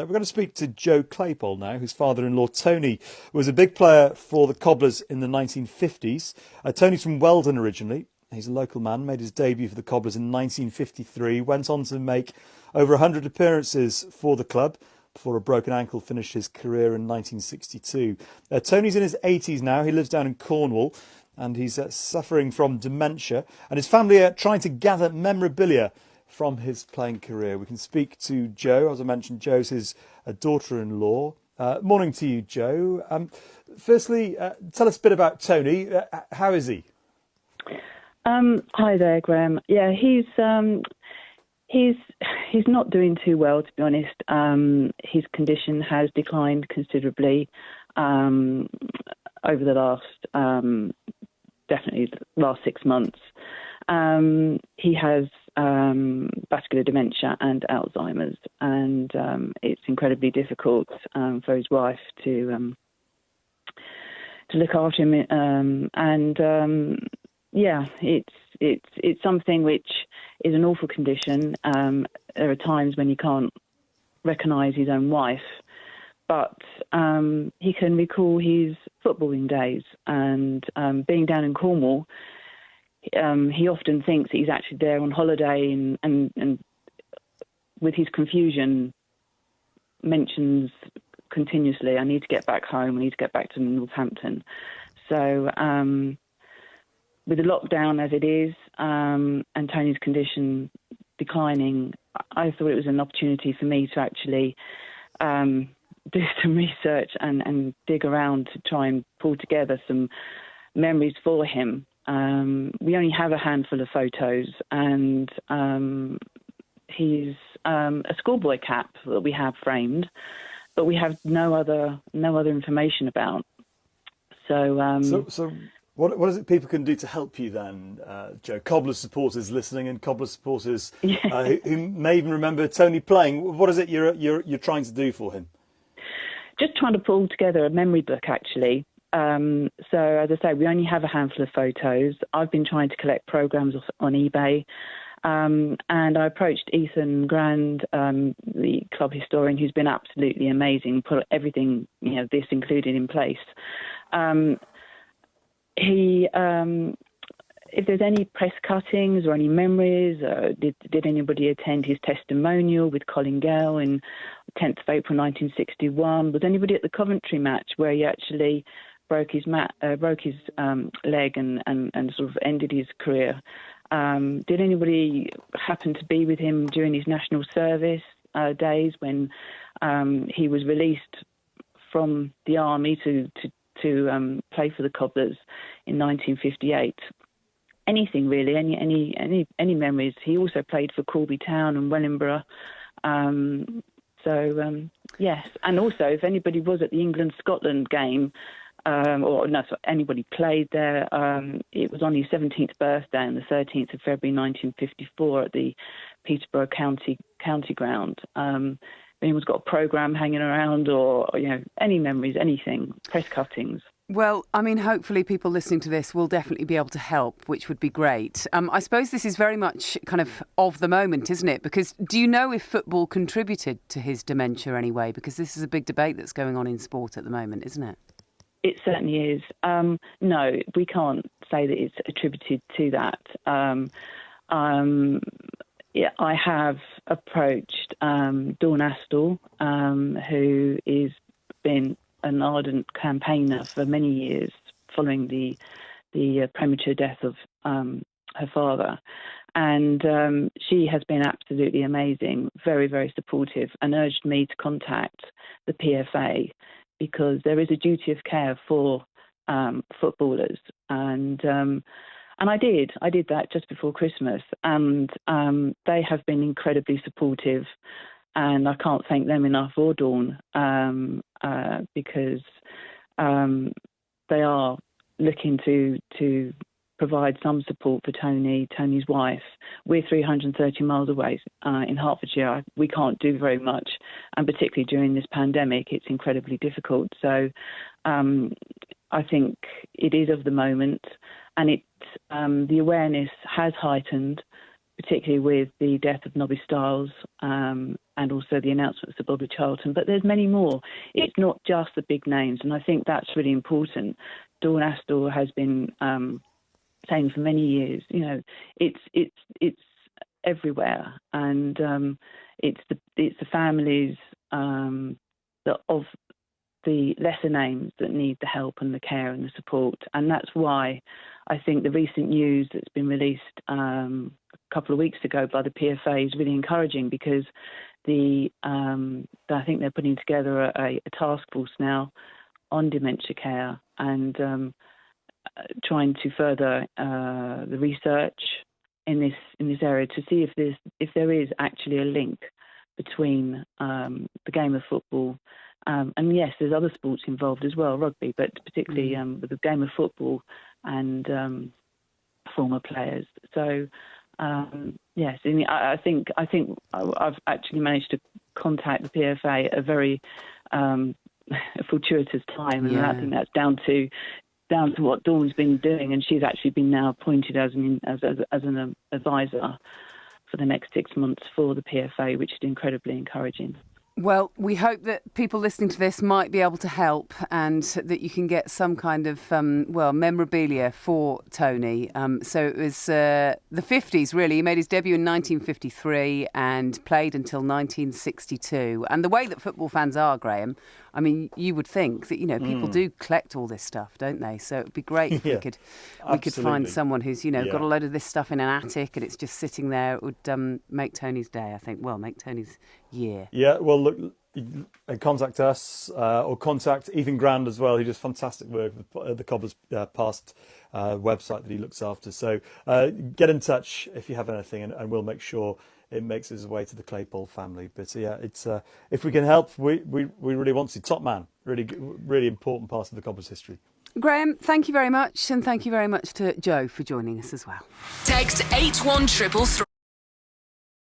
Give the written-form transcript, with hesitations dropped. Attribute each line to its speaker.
Speaker 1: We're going to speak to Joe Claypole now, whose father-in-law Tony was a big player for the Cobblers in the 1950s. Tony's from Weldon originally. He's a local man, made his debut for the Cobblers in 1953, went on to make over 100 appearances for the club before a broken ankle finished his career in 1962. Tony's in his 80s now. He lives down in Cornwall and he's suffering from dementia, and his family are trying to gather memorabilia from his playing career. We can speak to Joe. As I mentioned, Joe's his daughter-in-law. Morning to you, Joe. Firstly, tell us a bit about Tony. How is he?
Speaker 2: Hi there, Graham. Yeah, he's not doing too well, to be honest. His condition has declined considerably over the last 6 months. He has vascular dementia and Alzheimer's, and it's incredibly difficult for his wife to look after him. It's something which is an awful condition. There are times when he can't recognise his own wife, but he can recall his footballing days, and being down in Cornwall, he often thinks that he's actually there on holiday, and with his confusion mentions continuously, I need to get back home, I need to get back to Northampton. So with the lockdown as it is, and Tony's condition declining, I thought it was an opportunity for me to actually do some research and dig around to try and pull together some memories for him. We only have a handful of photos, and he's a schoolboy cap that we have framed, but we have no other information about.
Speaker 1: So what is it people can do to help you then, Joe? Cobblers supporters listening, and Cobblers supporters who may even remember Tony playing. What is it you're trying to do for him?
Speaker 2: Just trying to pull together a memory book, actually. So, as I say, we only have a handful of photos. I've been trying to collect programmes on eBay, and I approached Ethan Grand, the club historian, who's been absolutely amazing, put everything, this included, in place. If there's any press cuttings or any memories, did anybody attend his testimonial with Colin Gale in 10th of April 1961? Was anybody at the Coventry match where he actually broke his leg and sort of ended his career? Did anybody happen to be with him during his national service days when he was released from the army to play for the Cobblers in 1958? Anything really, any memories. He also played for Corby Town and Wellingborough. Yes, and also if anybody was at the England-Scotland game, anybody played there, it was on his 17th birthday on the 13th of February 1954 at the Peterborough County Ground. If anyone's got a programme hanging around, or any memories, anything, press cuttings.
Speaker 3: Well, I mean, hopefully people listening to this will definitely be able to help, which would be great. I suppose this is very much kind of the moment, isn't it? Because do you know if football contributed to his dementia anyway? Because this is a big debate that's going on in sport at the moment, isn't it?
Speaker 2: It certainly is. No, we can't say that it's attributed to that. I have approached Dawn Astle, who has been an ardent campaigner for many years following the premature death of her father. And she has been absolutely amazing, very, very supportive, and urged me to contact the PFA because there is a duty of care for footballers. And I did that just before Christmas. And they have been incredibly supportive. And I can't thank them enough, or Dawn, because they are looking to provide some support for Tony's wife. We're 330 miles away in Hertfordshire. We can't do very much, and particularly during this pandemic, it's incredibly difficult. So I think it is of the moment, and the awareness has heightened particularly with the death of Nobby Stiles and also the announcements of Bobby Charlton. But there's many more. It's not just the big names, and I think that's really important. Dawn Astor has been saying for many years, it's everywhere, and it's the families of the lesser names that need the help and the care and the support. And that's why I think the recent news that's been released a couple of weeks ago by the PFA is really encouraging, because I think they're putting together a task force now on dementia care and trying to further the research in this area to see if there is actually a link between the game of football. And yes, there's other sports involved as well, rugby, but particularly with the game of football and former players. So yes, I think I've actually managed to contact the PFA at a very fortuitous time, and I think that's down to what Dawn's been doing, and she's actually been now appointed as an advisor for the next 6 months for the PFA, which is incredibly encouraging.
Speaker 3: Well, we hope that people listening to this might be able to help, and that you can get some kind of, memorabilia for Tony. So it was the 50s, really. He made his debut in 1953 and played until 1962. And the way that football fans are, Graham, I mean, you would think that, people do collect all this stuff, don't they? So it would be great if we could find someone who's, got a load of this stuff in an attic and it's just sitting there. It would make Tony's day, I think. Well, make Tony's year.
Speaker 1: Yeah, well, look, contact us or contact Ethan Grand as well. He does fantastic work with the Cobblers Past website that he looks after. So get in touch if you have anything, and we'll make sure it makes its way to the Claypole family. But it's if we can help, we really want to. Top man, really important part of the Cobblers history.
Speaker 3: Graham, thank you very much, and thank you very much to Joe for joining us as well.
Speaker 4: Text 81333.